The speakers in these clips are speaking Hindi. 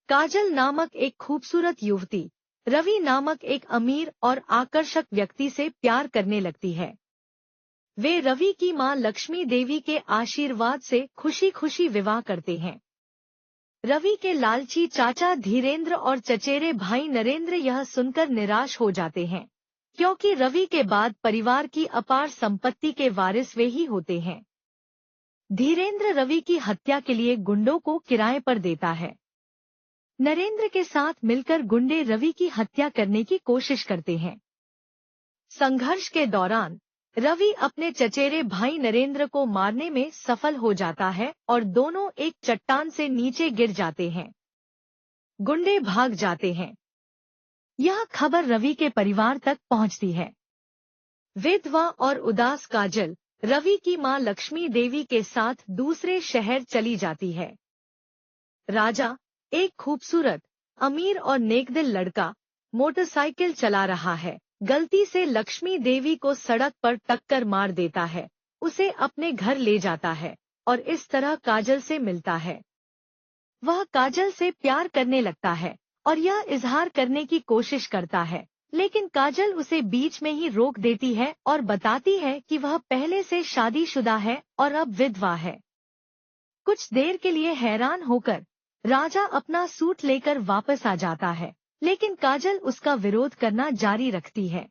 काजल नामक एक खूबसूरत युवती रवि नामक एक अमीर और आकर्षक व्यक्ति से प्यार करने लगती है। वे रवि की मां लक्ष्मी देवी के आशीर्वाद से खुशी खुशी विवाह करते हैं। रवि के लालची चाचा धीरेन्द्र और चचेरे भाई नरेंद्र यह सुनकर निराश हो जाते हैं, क्योंकि रवि के बाद परिवार की अपार संपत्ति के वारिस वे ही होते हैं। धीरेन्द्र रवि की हत्या के लिए गुंडों को किराए पर देता है। नरेंद्र के साथ मिलकर गुंडे रवि की हत्या करने की कोशिश करते हैं। संघर्ष के दौरान रवि अपने चचेरे भाई नरेंद्र को मारने में सफल हो जाता है और दोनों एक चट्टान से नीचे गिर जाते हैं। गुंडे भाग जाते हैं। यह खबर रवि के परिवार तक पहुंचती है। विधवा और उदास काजल रवि की मां लक्ष्मी देवी के साथ दूसरे शहर चली जाती है। राजा, एक खूबसूरत, अमीर और नेकदिल लड़का, मोटरसाइकिल चला रहा है, गलती से लक्ष्मी देवी को सड़क पर टक्कर मार देता है, उसे अपने घर ले जाता है और इस तरह काजल से मिलता है। वह काजल से प्यार करने लगता है और यह इजहार करने की कोशिश करता है, लेकिन काजल उसे बीच में ही रोक देती है और बताती है कि वह पहले से शादीशुदा है और अब विधवा है। कुछ देर के लिए हैरान होकर राजा अपना सूट लेकर वापस आ जाता है, लेकिन काजल उसका विरोध करना जारी रखती है।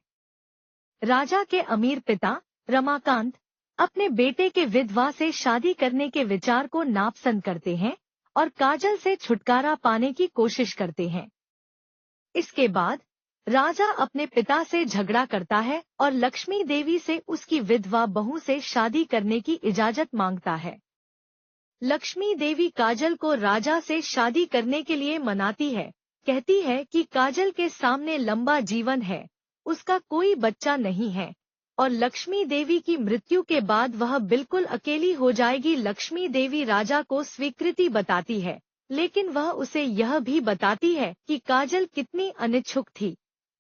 राजा के अमीर पिता रमाकांत अपने बेटे के विधवा से शादी करने के विचार को नापसंद करते हैं और काजल से छुटकारा पाने की कोशिश करते हैं। इसके बाद राजा अपने पिता से झगड़ा करता है और लक्ष्मी देवी से उसकी विधवा बहू से शादी करने की इजाजत मांगता है। लक्ष्मी देवी काजल को राजा से शादी करने के लिए मनाती है, कहती है कि काजल के सामने लंबा जीवन है, उसका कोई बच्चा नहीं है और लक्ष्मी देवी की मृत्यु के बाद वह बिल्कुल अकेली हो जाएगी। लक्ष्मी देवी राजा को स्वीकृति बताती है, लेकिन वह उसे यह भी बताती है कि काजल कितनी अनिच्छुक थी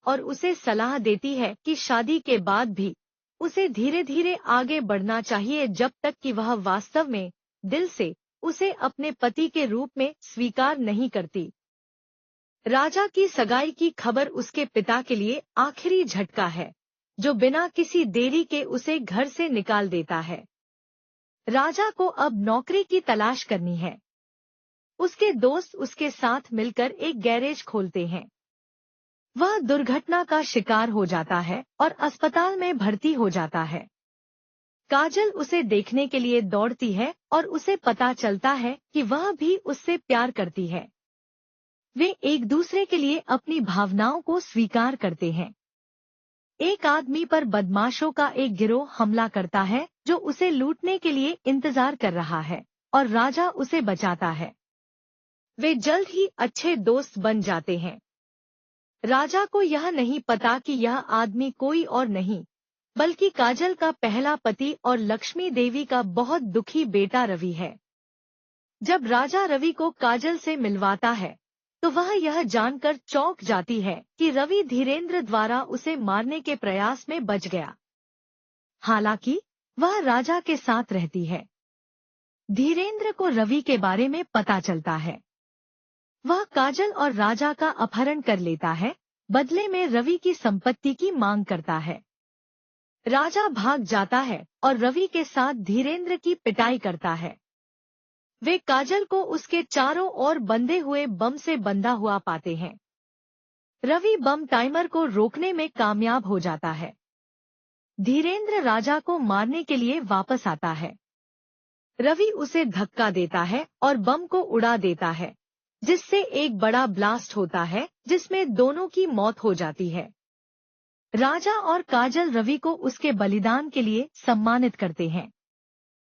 और उसे सलाह देती है कि शादी के बाद भी उसे धीरे धीरे आगे बढ़ना चाहिए जब तक कि वह वास्तव में दिल से उसे अपने पति के रूप में स्वीकार नहीं करती। राजा की सगाई की खबर उसके पिता के लिए आखिरी झटका है, जो बिना किसी देरी के उसे घर से निकाल देता है। राजा को अब नौकरी की तलाश करनी है। उसके दोस्त उसके साथ मिलकर एक गैरेज खोलते हैं। वह दुर्घटना का शिकार हो जाता है और अस्पताल में भर्ती हो जाता है। काजल उसे देखने के लिए दौड़ती है और उसे पता चलता है कि वह भी उससे प्यार करती है। वे एक दूसरे के लिए अपनी भावनाओं को स्वीकार करते हैं। एक आदमी पर बदमाशों का एक गिरोह हमला करता है जो उसे लूटने के लिए इंतजार कर रहा है और राजा उसे बचाता है। वे जल्द ही अच्छे दोस्त बन जाते हैं। राजा को यह नहीं पता कि यह आदमी कोई और नहीं बल्कि काजल का पहला पति और लक्ष्मी देवी का बहुत दुखी बेटा रवि है। जब राजा रवि को काजल से मिलवाता है तो वह यह जानकर चौंक जाती है कि रवि धीरेन्द्र द्वारा उसे मारने के प्रयास में बच गया। हालांकि वह राजा के साथ रहती है। धीरेन्द्र को रवि के बारे में पता चलता है। वह काजल और राजा का अपहरण कर लेता है, बदले में रवि की संपत्ति की मांग करता है। राजा भाग जाता है और रवि के साथ धीरेन्द्र की पिटाई करता है। वे काजल को उसके चारों ओर बंधे हुए बम से बंधा हुआ पाते हैं। रवि बम टाइमर को रोकने में कामयाब हो जाता है। धीरेन्द्र राजा को मारने के लिए वापस आता है। रवि उसे धक्का देता है और बम को उड़ा देता है, जिससे एक बड़ा ब्लास्ट होता है जिसमें दोनों की मौत हो जाती है। राजा और काजल रवि को उसके बलिदान के लिए सम्मानित करते हैं।